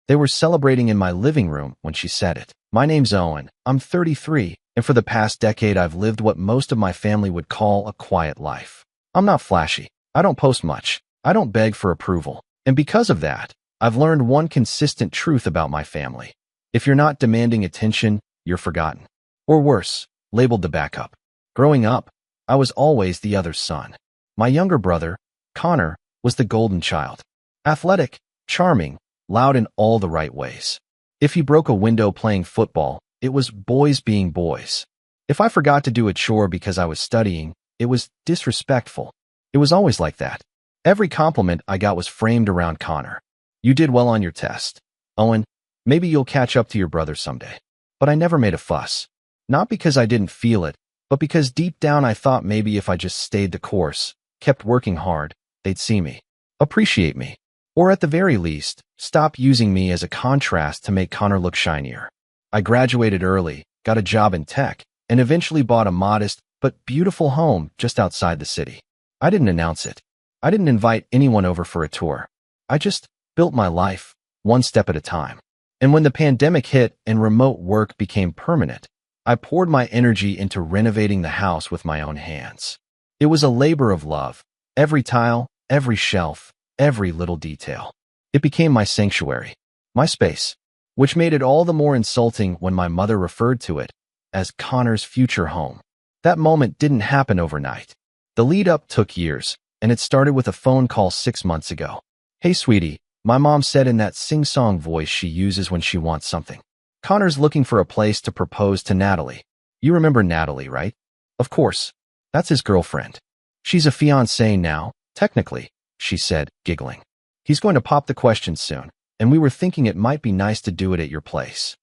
They were celebrating in my living room when she said it. My name's Owen. I'm 33, and for the past decade I've lived what most of my family would call a quiet life. I'm not flashy. I don't post much. I don't beg for approval. And because of that, I've learned one consistent truth about my family. If you're not demanding attention, you're forgotten. Or worse, labeled the backup. Growing up, I was always the other son. My younger brother, Connor, was the golden child. Athletic, charming, loud in all the right ways. If he broke a window playing football, it was boys being boys. If I forgot to do a chore because I was studying, it was disrespectful. It was always like that. Every compliment I got was framed around Connor. You did well on your test. Owen, maybe you'll catch up to your brother someday. But I never made a fuss. Not because I didn't feel it, but because deep down I thought maybe if I just stayed the course, kept working hard, they'd see me, appreciate me, or at the very least, stop using me as a contrast to make Connor look shinier. I graduated early, got a job in tech, and eventually bought a modest but beautiful home just outside the city. I didn't announce it. I didn't invite anyone over for a tour. I just built my life, one step at a time. And when the pandemic hit and remote work became permanent, I poured my energy into renovating the house with my own hands. It was a labor of love. Every tile, every shelf, every little detail. It became my sanctuary, my space, which made it all the more insulting when my mother referred to it as Connor's future home. That moment didn't happen overnight. The lead-up took years, and it started with a phone call 6 months ago. "Hey, sweetie," my mom said in that sing-song voice she uses when she wants something. "Connor's looking for a place to propose to Natalie. You remember Natalie, right?" "Of course. That's his girlfriend. She's a fiancée now, technically," she said, giggling. "He's going to pop the question soon, and we were thinking it might be nice to do it at your place."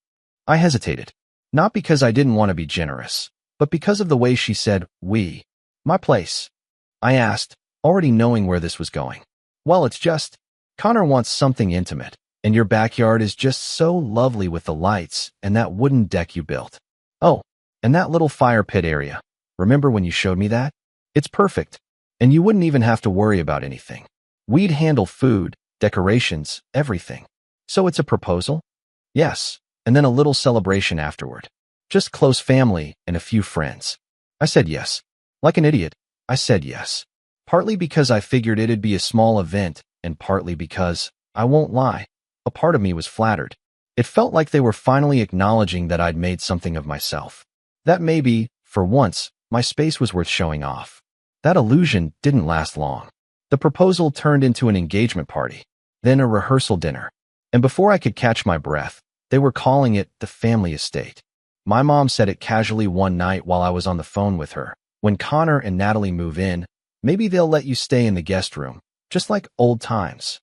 I hesitated. Not because I didn't want to be generous, but because of the way she said, "we." "My place?" I asked, already knowing where this was going. "Well, it's just, Connor wants something intimate, and your backyard is just so lovely with the lights and that wooden deck you built. Oh, and that little fire pit area. Remember when you showed me that? It's perfect, and you wouldn't even have to worry about anything. We'd handle food, decorations, everything. So it's a proposal?" "Yes, and then a little celebration afterward. Just close family and a few friends." I said yes. Like an idiot, I said yes. Partly because I figured it'd be a small event, and partly because, I won't lie, a part of me was flattered. It felt like they were finally acknowledging that I'd made something of myself. That maybe, for once, my space was worth showing off. That illusion didn't last long. The proposal turned into an engagement party, then a rehearsal dinner. And before I could catch my breath, they were calling it the family estate. My mom said it casually one night while I was on the phone with her. "When Connor and Natalie move in, maybe they'll let you stay in the guest room, just like old times."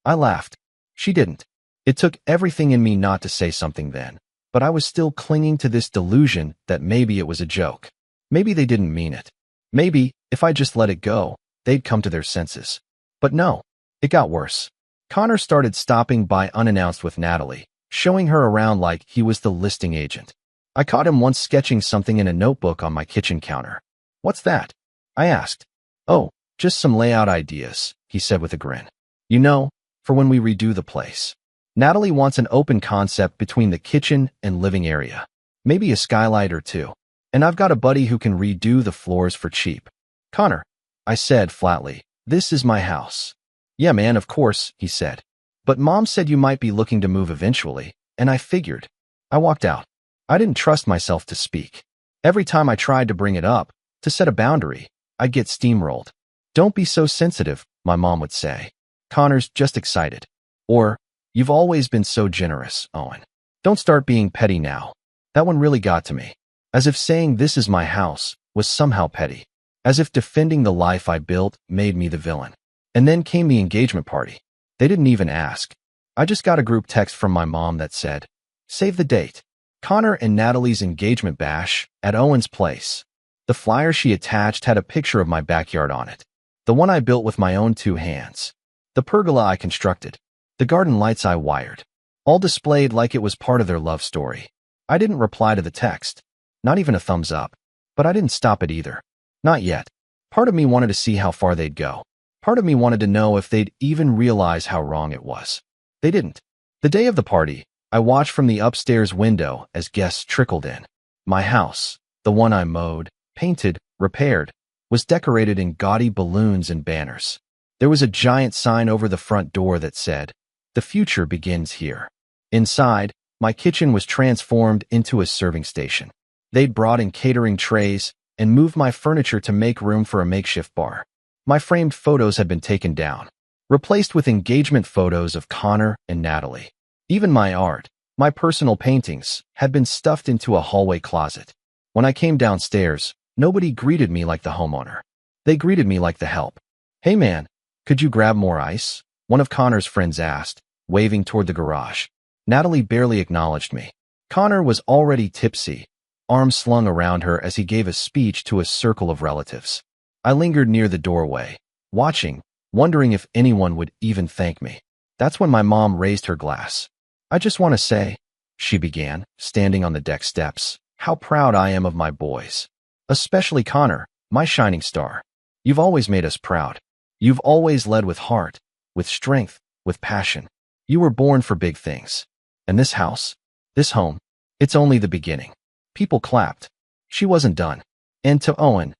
I laughed. She didn't. It took everything in me not to say something then, but I was still clinging to this delusion that maybe it was a joke. Maybe they didn't mean it. Maybe, if I just let it go, they'd come to their senses. But no, it got worse. Connor started stopping by unannounced with Natalie, showing her around like he was the listing agent. I caught him once sketching something in a notebook on my kitchen counter. "What's that?" I asked. "Oh, just some layout ideas," he said with a grin. "You know, for when we redo the place. Natalie wants an open concept between the kitchen and living area. Maybe a skylight or two. And I've got a buddy who can redo the floors for cheap." "Connor," I said flatly, "this is my house." "Yeah, man, of course," he said. "But Mom said you might be looking to move eventually, and I figured." I walked out. I didn't trust myself to speak. Every time I tried to bring it up, to set a boundary, I'd get steamrolled. "Don't be so sensitive," my mom would say. "Connor's just excited." Or, "You've always been so generous, Owen. Don't start being petty now." That one really got to me. As if saying "this is my house" was somehow petty. As if defending the life I built made me the villain. And then came the engagement party. They didn't even ask. I just got a group text from my mom that said, "Save the date. Connor and Natalie's engagement bash at Owen's place." The flyer she attached had a picture of my backyard on it. The one I built with my own 2 hands. The pergola I constructed. The garden lights I wired. All displayed like it was part of their love story. I didn't reply to the text. Not even a thumbs up. But I didn't stop it either. Not yet. Part of me wanted to see how far they'd go. Part of me wanted to know if they'd even realize how wrong it was. They didn't. The day of the party, I watched from the upstairs window as guests trickled in. My house, the one I mowed, painted, repaired, was decorated in gaudy balloons and banners. There was a giant sign over the front door that said, "The future begins here." Inside, my kitchen was transformed into a serving station. They'd brought in catering trays and moved my furniture to make room for a makeshift bar. My framed photos had been taken down, replaced with engagement photos of Connor and Natalie. Even my art, my personal paintings, had been stuffed into a hallway closet. When I came downstairs, nobody greeted me like the homeowner. They greeted me like the help. "Hey man, could you grab more ice?" one of Connor's friends asked, waving toward the garage. Natalie barely acknowledged me. Connor was already tipsy, arms slung around her as he gave a speech to a circle of relatives. I lingered near the doorway, watching, wondering if anyone would even thank me. That's when my mom raised her glass. "I just want to say," she began, standing on the deck steps, "how proud I am of my boys. Especially Connor, my shining star. You've always made us proud. You've always led with heart, with strength, with passion. You were born for big things. And this house, this home, it's only the beginning." People clapped. She wasn't done. "And to Owen,"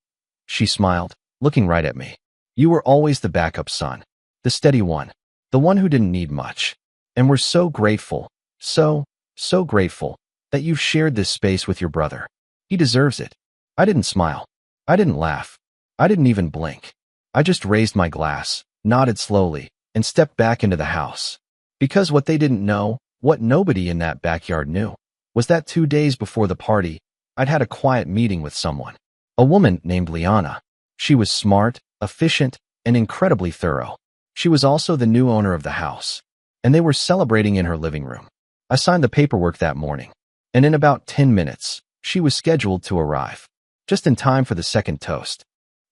she smiled, looking right at me. "You were always the backup son, the steady one, the one who didn't need much. And we're so grateful, so grateful, that you've shared this space with your brother. He deserves it." I didn't smile. I didn't laugh. I didn't even blink. I just raised my glass, nodded slowly, and stepped back into the house. Because what they didn't know, what nobody in that backyard knew, was that 2 days before the party, I'd had a quiet meeting with someone. A woman named Liana. She was smart, efficient, and incredibly thorough. She was also the new owner of the house, and they were celebrating in her living room. I signed the paperwork that morning, and in about 10 minutes, she was scheduled to arrive, just in time for the second toast.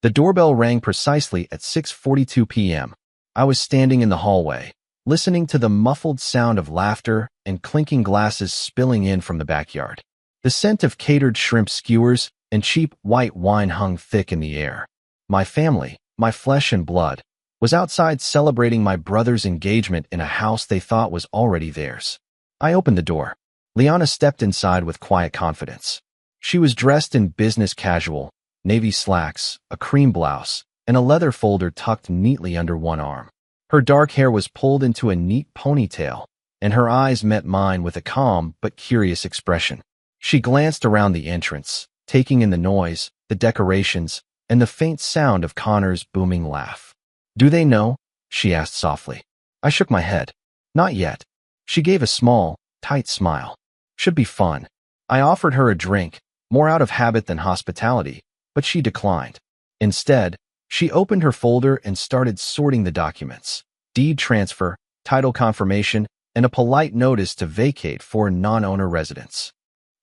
The doorbell rang precisely at 6:42 p.m. I was standing in the hallway, listening to the muffled sound of laughter and clinking glasses spilling in from the backyard. The scent of catered shrimp skewers and cheap white wine hung thick in the air. My family, my flesh and blood, was outside celebrating my brother's engagement in a house they thought was already theirs. I opened the door. Liana stepped inside with quiet confidence. She was dressed in business casual, navy slacks, a cream blouse, and a leather folder tucked neatly under one arm. Her dark hair was pulled into a neat ponytail, and her eyes met mine with a calm but curious expression. She glanced around the entrance, taking in the noise, the decorations, and the faint sound of Connor's booming laugh. "Do they know?" she asked softly. I shook my head. "Not yet." She gave a small, tight smile. "Should be fun." I offered her a drink, more out of habit than hospitality, but she declined. Instead, she opened her folder and started sorting the documents: deed transfer, title confirmation, and a polite notice to vacate for non-owner residents.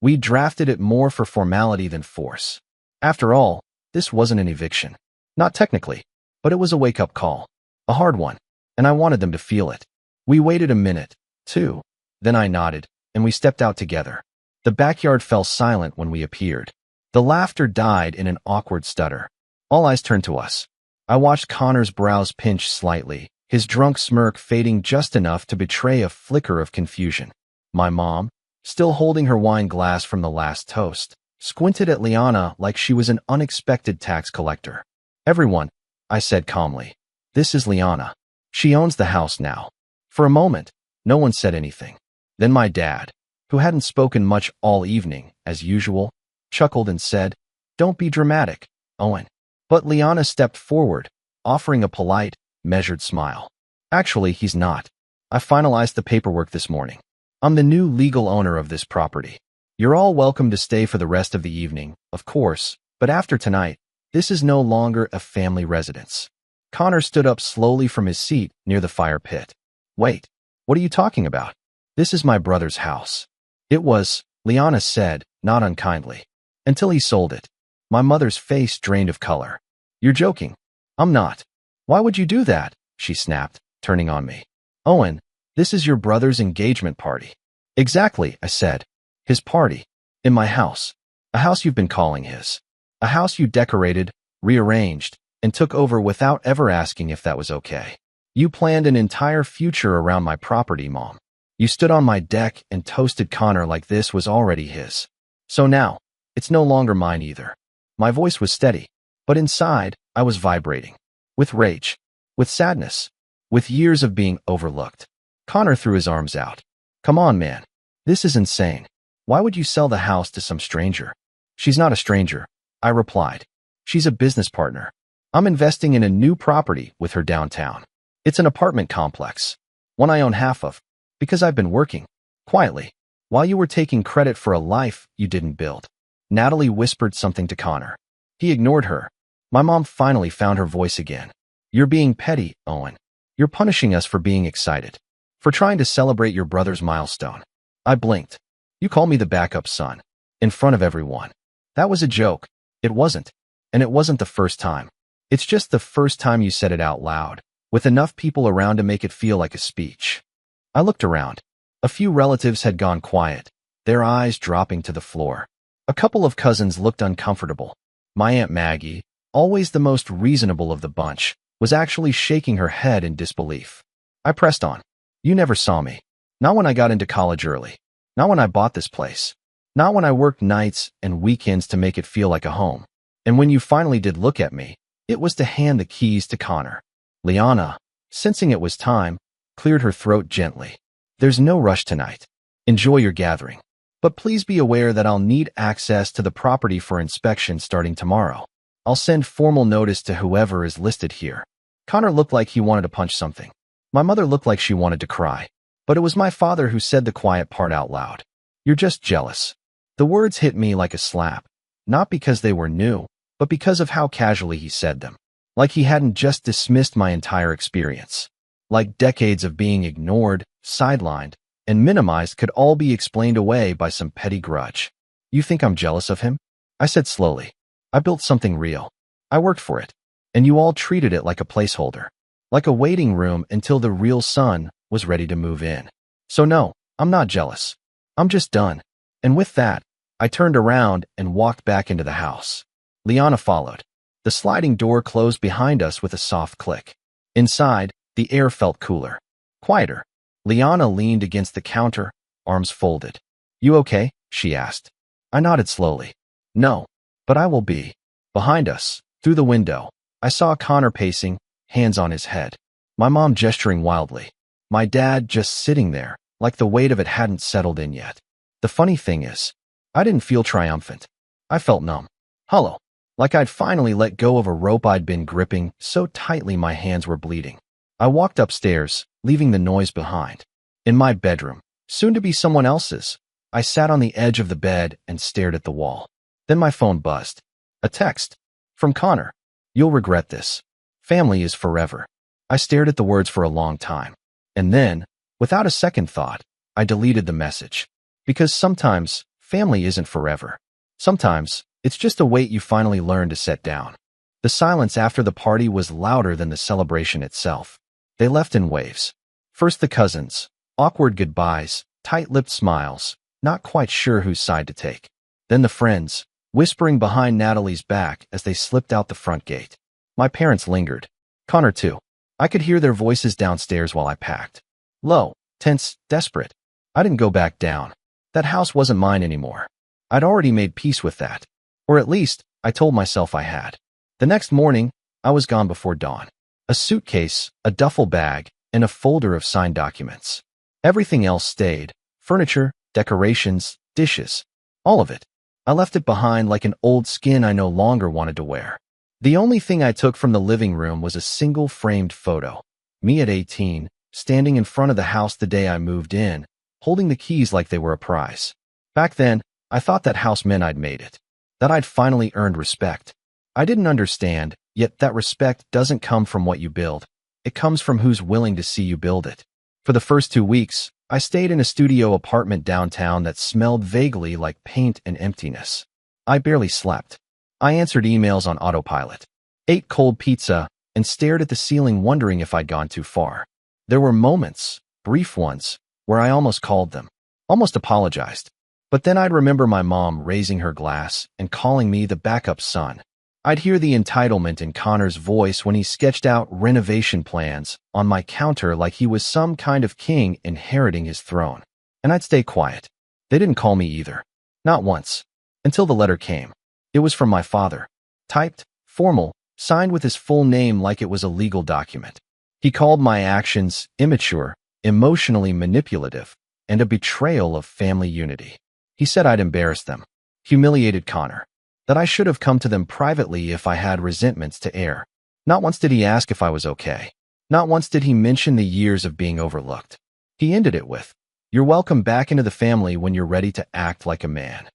We drafted it more for formality than force. After all, this wasn't an eviction. Not technically, but it was a wake-up call. A hard one, and I wanted them to feel it. We waited a minute, two, then I nodded, and we stepped out together. The backyard fell silent when we appeared. The laughter died in an awkward stutter. All eyes turned to us. I watched Connor's brows pinch slightly, his drunk smirk fading just enough to betray a flicker of confusion. My mom, still holding her wine glass from the last toast, squinted at Liana like she was an unexpected tax collector. "Everyone," I said calmly, "this is Liana. She owns the house now." For a moment, no one said anything. Then my dad, who hadn't spoken much all evening, as usual, chuckled and said, "Don't be dramatic, Owen." But Liana stepped forward, offering a polite, measured smile. "Actually, he's not. I finalized the paperwork this morning. I'm the new legal owner of this property. You're all welcome to stay for the rest of the evening, of course, but after tonight, this is no longer a family residence." Connor stood up slowly from his seat near the fire pit. "Wait, what are you talking about? This is my brother's house." "It was," Liana said, not unkindly, "until he sold it." My mother's face drained of color. "You're joking." "I'm not." "Why would you do that?" she snapped, turning on me. "Owen, this is your brother's engagement party." "Exactly," I said. "His party. In my house. A house you've been calling his. A house you decorated, rearranged, and took over without ever asking if that was okay. You planned an entire future around my property, Mom." You stood on my deck and toasted Connor like this was already his. So now, it's no longer mine either. My voice was steady, but inside, I was vibrating. With rage. With sadness. With years of being overlooked. Connor threw his arms out. Come on, man. This is insane. Why would you sell the house to some stranger? She's not a stranger, I replied. She's a business partner. I'm investing in a new property with her downtown. It's an apartment complex. One I own half of. Because I've been working. Quietly. While you were taking credit for a life you didn't build. Natalie whispered something to Connor. He ignored her. My mom finally found her voice again. You're being petty, Owen. You're punishing us for being excited. For trying to celebrate your brother's milestone. I blinked. You call me the backup son. In front of everyone. That was a joke. It wasn't. And it wasn't the first time. It's just the first time you said it out loud, with enough people around to make it feel like a speech. I looked around. A few relatives had gone quiet, their eyes dropping to the floor. A couple of cousins looked uncomfortable. My Aunt Maggie, always the most reasonable of the bunch, was actually shaking her head in disbelief. I pressed on. You never saw me. Not when I got into college early. Not when I bought this place. Not when I worked nights and weekends to make it feel like a home. And when you finally did look at me, it was to hand the keys to Connor. Liana, sensing it was time, cleared her throat gently. There's no rush tonight. Enjoy your gathering. But please be aware that I'll need access to the property for inspection starting tomorrow. I'll send formal notice to whoever is listed here. Connor looked like he wanted to punch something. My mother looked like she wanted to cry. But it was my father who said the quiet part out loud. You're just jealous. The words hit me like a slap. Not because they were new, but because of how casually he said them. Like he hadn't just dismissed my entire experience. Like decades of being ignored, sidelined, and minimized could all be explained away by some petty grudge. You think I'm jealous of him? I said slowly. I built something real. I worked for it. And you all treated it like a placeholder. Like a waiting room until the real son was ready to move in. So no, I'm not jealous. I'm just done. And with that, I turned around and walked back into the house. Liana followed. The sliding door closed behind us with a soft click. Inside, the air felt cooler. Quieter. Liana leaned against the counter, arms folded. You okay? She asked. I nodded slowly. No, but I will be. Behind us, through the window, I saw Connor pacing, hands on his head. My mom gesturing wildly. My dad just sitting there, like the weight of it hadn't settled in yet. The funny thing is, I didn't feel triumphant. I felt numb. Hollow. Like I'd finally let go of a rope I'd been gripping so tightly my hands were bleeding. I walked upstairs, leaving the noise behind. In my bedroom, soon to be someone else's, I sat on the edge of the bed and stared at the wall. Then my phone buzzed. A text. From Connor. You'll regret this. Family is forever. I stared at the words for a long time. And then, without a second thought, I deleted the message. Because sometimes, family isn't forever. Sometimes, it's just a weight you finally learn to set down. The silence after the party was louder than the celebration itself. They left in waves. First the cousins, awkward goodbyes, tight-lipped smiles, not quite sure whose side to take. Then the friends, whispering behind Natalie's back as they slipped out the front gate. My parents lingered. Connor too. I could hear their voices downstairs while I packed. Low, tense, desperate. I didn't go back down. That house wasn't mine anymore. I'd already made peace with that. Or at least, I told myself I had. The next morning, I was gone before dawn. A suitcase, a duffel bag, and a folder of signed documents. Everything else stayed. Furniture, decorations, dishes. All of it. I left it behind like an old skin I no longer wanted to wear. The only thing I took from the living room was a single framed photo. Me at 18, standing in front of the house the day I moved in, holding the keys like they were a prize. Back then, I thought that house meant I'd made it. That I'd finally earned respect. I didn't understand, yet that respect doesn't come from what you build. It comes from who's willing to see you build it. For the first 2 weeks, I stayed in a studio apartment downtown that smelled vaguely like paint and emptiness. I barely slept. I answered emails on autopilot, ate cold pizza, and stared at the ceiling wondering if I'd gone too far. There were moments, brief ones, where I almost called them, almost apologized. But then I'd remember my mom raising her glass and calling me the backup son. I'd hear the entitlement in Connor's voice when he sketched out renovation plans on my counter like he was some kind of king inheriting his throne. And I'd stay quiet. They didn't call me either. Not once. Until the letter came. It was from my father. Typed, formal, signed with his full name like it was a legal document. He called my actions immature, emotionally manipulative, and a betrayal of family unity. He said I'd embarrassed them, humiliated Connor, that I should have come to them privately if I had resentments to air. Not once did he ask if I was okay. Not once did he mention the years of being overlooked. He ended it with, "You're welcome back into the family when you're ready to act like a man."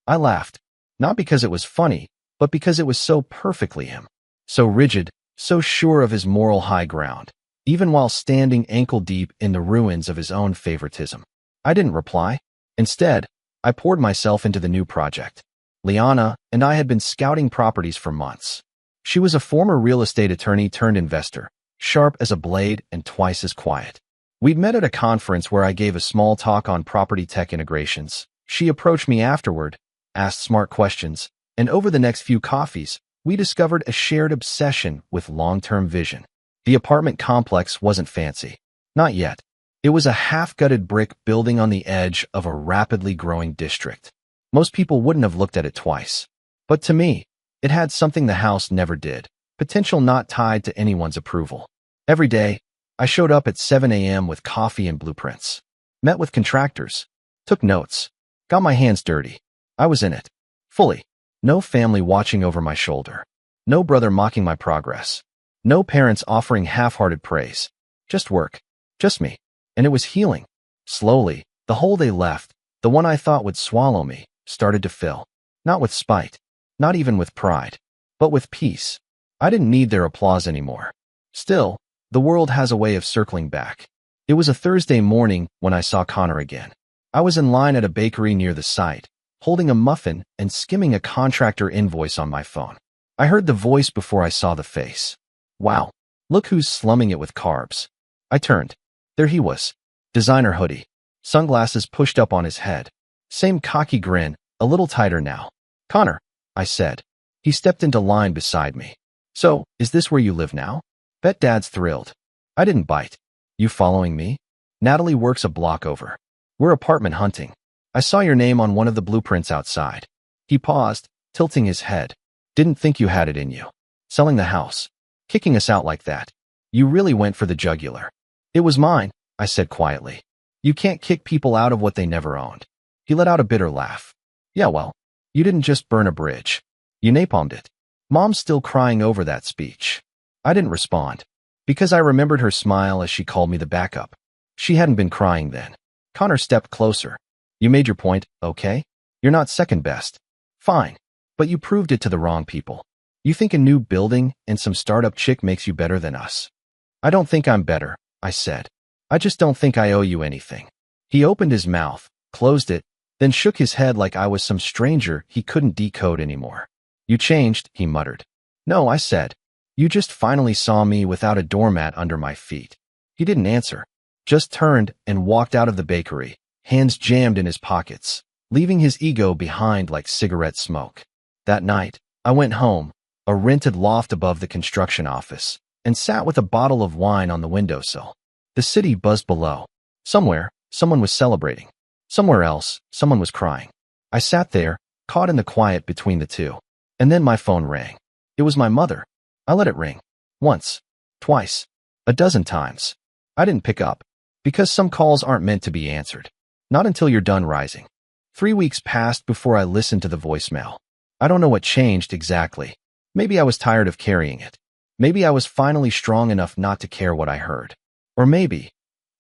I laughed, not because it was funny, but because it was so perfectly him. So rigid, so sure of his moral high ground, even while standing ankle-deep in the ruins of his own favoritism. I didn't reply. Instead, I poured myself into the new project. Liana and I had been scouting properties for months. She was a former real estate attorney turned investor, sharp as a blade and twice as quiet. We'd met at a conference where I gave a small talk on property tech integrations. She approached me afterward, asked smart questions, and over the next few coffees, we discovered a shared obsession with long-term vision. The apartment complex wasn't fancy. Not yet. It was a half-gutted brick building on the edge of a rapidly growing district. Most people wouldn't have looked at it twice. But to me, it had something the house never did, potential not tied to anyone's approval. Every day, I showed up at 7 a.m. with coffee and blueprints, met with contractors, took notes, got my hands dirty. I was in it, fully. No family watching over my shoulder. No brother mocking my progress. No parents offering half-hearted praise. Just work. Just me. And it was healing. Slowly, the hole they left, the one I thought would swallow me, started to fill. Not with spite. Not even with pride. But with peace. I didn't need their applause anymore. Still, the world has a way of circling back. It was a Thursday morning when I saw Connor again. I was in line at a bakery near the site, holding a muffin and skimming a contractor invoice on my phone. I heard the voice before I saw the face. "Wow, look who's slumming it with carbs." I turned. There he was. Designer hoodie. Sunglasses pushed up on his head. Same cocky grin, a little tighter now. "Connor," I said. He stepped into line beside me. "So, is this where you live now?" Bet Dad's thrilled. I didn't bite. "You following me?" "Natalie works a block over. We're apartment hunting. I saw your name on one of the blueprints outside." He paused, tilting his head. "Didn't think you had it in you. Selling the house. Kicking us out like that. You really went for the jugular." "It was mine," I said quietly. "You can't kick people out of what they never owned." He let out a bitter laugh. "Yeah, well, you didn't just burn a bridge. You napalmed it." Mom's still crying over that speech. I didn't respond, because I remembered her smile as she called me the backup. She hadn't been crying then. Connor stepped closer. "You made your point, okay? You're not second best. Fine. But you proved it to the wrong people. You think a new building and some startup chick makes you better than us?" "I don't think I'm better," I said. "I just don't think I owe you anything." He opened his mouth, closed it, then shook his head like I was some stranger he couldn't decode anymore. "You changed," he muttered. "No," I said. "You just finally saw me without a doormat under my feet." He didn't answer, just turned and walked out of the bakery, hands jammed in his pockets, leaving his ego behind like cigarette smoke. That night, I went home, a rented loft above the construction office, and sat with a bottle of wine on the windowsill. The city buzzed below. Somewhere, someone was celebrating. Somewhere else, someone was crying. I sat there, caught in the quiet between the two. And then my phone rang. It was my mother. I let it ring. Once. Twice. A dozen times. I didn't pick up. Because some calls aren't meant to be answered. Not until you're done rising. 3 weeks passed before I listened to the voicemail. I don't know what changed exactly. Maybe I was tired of carrying it. Maybe I was finally strong enough not to care what I heard. Or maybe,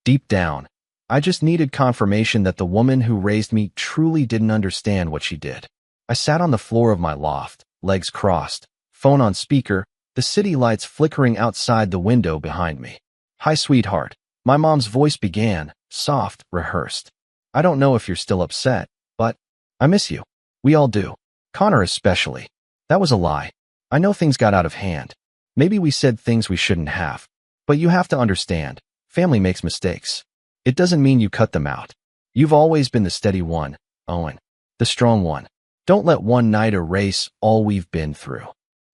deep down, I just needed confirmation that the woman who raised me truly didn't understand what she did. I sat on the floor of my loft, legs crossed, phone on speaker, the city lights flickering outside the window behind me. "Hi, sweetheart," my mom's voice began, soft, rehearsed. "I don't know if you're still upset, but I miss you. We all do. Connor especially." That was a lie. I know things got out of hand. Maybe we said things we shouldn't have. But you have to understand, family makes mistakes. It doesn't mean you cut them out. You've always been the steady one, Owen. The strong one. Don't let one night erase all we've been through.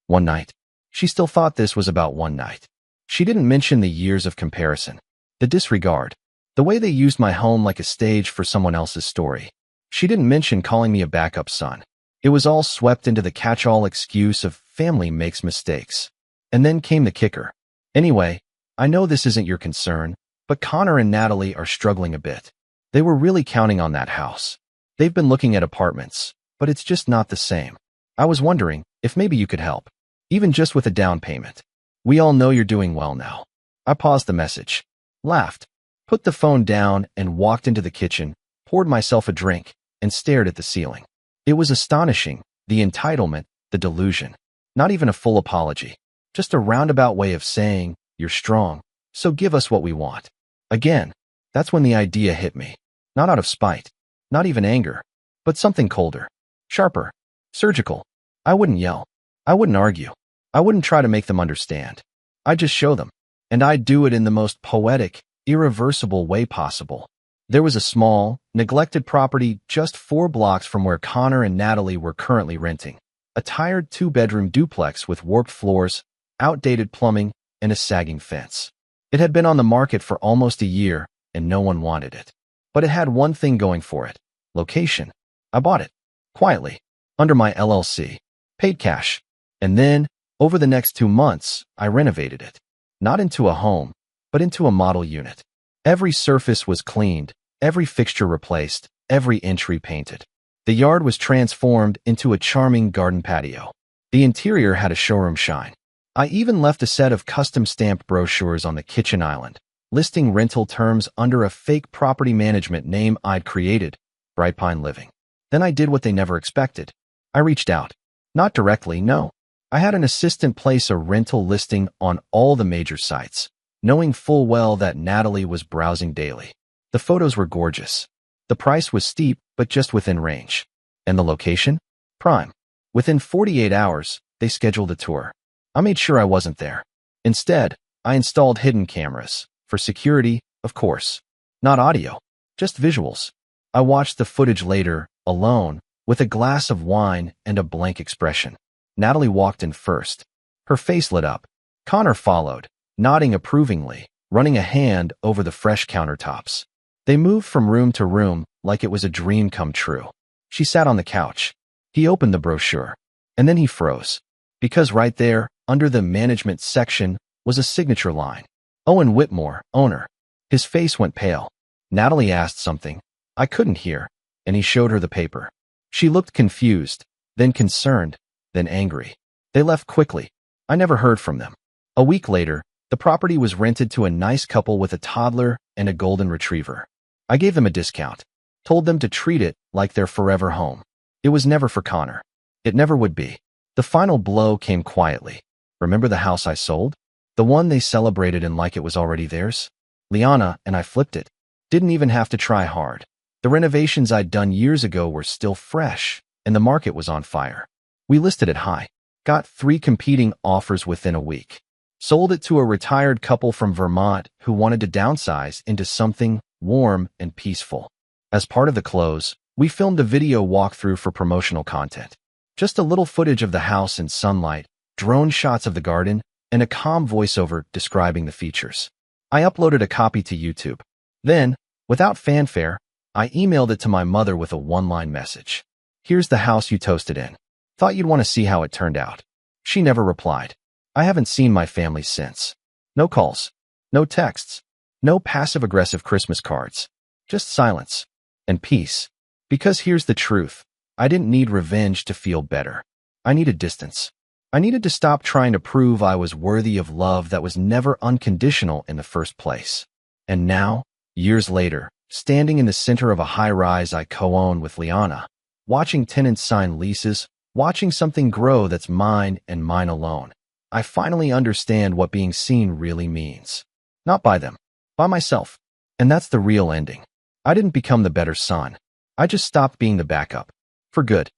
One night. She still thought this was about one night. She didn't mention the years of comparison, the disregard, the way they used my home like a stage for someone else's story. She didn't mention calling me a backup son. It was all swept into the catch-all excuse of family makes mistakes. And then came the kicker. Anyway, I know this isn't your concern, but Connor and Natalie are struggling a bit. They were really counting on that house. They've been looking at apartments, but it's just not the same. I was wondering if maybe you could help, even just with a down payment. We all know you're doing well now. I paused the message, laughed, put the phone down and walked into the kitchen, poured myself a drink, and stared at the ceiling. It was astonishing, the entitlement, the delusion. Not even a full apology, just a roundabout way of saying, you're strong, so give us what we want. Again, that's when the idea hit me. Not out of spite, not even anger, but something colder, sharper, surgical. I wouldn't yell. I wouldn't argue. I wouldn't try to make them understand. I'd just show them. And I'd do it in the most poetic, irreversible way possible. There was a small, neglected property just 4 blocks from where Connor and Natalie were currently renting. A tired 2-bedroom duplex with warped floors, outdated plumbing, and a sagging fence. It had been on the market for almost a year, and no one wanted it. But it had one thing going for it. Location. I bought it. Quietly. Under my LLC. Paid cash. And then, over the next 2 months, I renovated it. Not into a home, but into a model unit. Every surface was cleaned, every fixture replaced, every inch repainted. The yard was transformed into a charming garden patio. The interior had a showroom shine. I even left a set of custom-stamped brochures on the kitchen island, listing rental terms under a fake property management name I'd created, Bright Pine Living. Then I did what they never expected. I reached out. Not directly, no. I had an assistant place a rental listing on all the major sites, knowing full well that Natalie was browsing daily. The photos were gorgeous. The price was steep, but just within range. And the location? Prime. Within 48 hours, they scheduled a tour. I made sure I wasn't there. Instead, I installed hidden cameras. For security, of course. Not audio, just visuals. I watched the footage later, alone, with a glass of wine and a blank expression. Natalie walked in first. Her face lit up. Connor followed, nodding approvingly, running a hand over the fresh countertops. They moved from room to room like it was a dream come true. She sat on the couch. He opened the brochure. And then he froze. Because right there, under the management section, was a signature line. Owen Whitmore, owner. His face went pale. Natalie asked something. I couldn't hear, and he showed her the paper. She looked confused, then concerned, then angry. They left quickly. I never heard from them. A week later, the property was rented to a nice couple with a toddler and a golden retriever. I gave them a discount, told them to treat it like their forever home. It was never for Connor. It never would be. The final blow came quietly. Remember the house I sold? The one they celebrated in like it was already theirs? Liana and I flipped it. Didn't even have to try hard. The renovations I'd done years ago were still fresh, and the market was on fire. We listed it high. Got 3 competing offers within a week. Sold it to a retired couple from Vermont who wanted to downsize into something warm and peaceful. As part of the close, we filmed a video walkthrough for promotional content. Just a little footage of the house in sunlight, drone shots of the garden, and a calm voiceover describing the features. I uploaded a copy to YouTube. Then, without fanfare, I emailed it to my mother with a one-line message. Here's the house you toasted in. Thought you'd want to see how it turned out. She never replied. I haven't seen my family since. No calls. No texts. No passive-aggressive Christmas cards. Just silence. And peace. Because here's the truth. I didn't need revenge to feel better. I needed distance. I needed to stop trying to prove I was worthy of love that was never unconditional in the first place. And now, years later, standing in the center of a high-rise I co-own with Liana, watching tenants sign leases, watching something grow that's mine and mine alone, I finally understand what being seen really means. Not by them, by myself. And that's the real ending. I didn't become the better son. I just stopped being the backup. For good.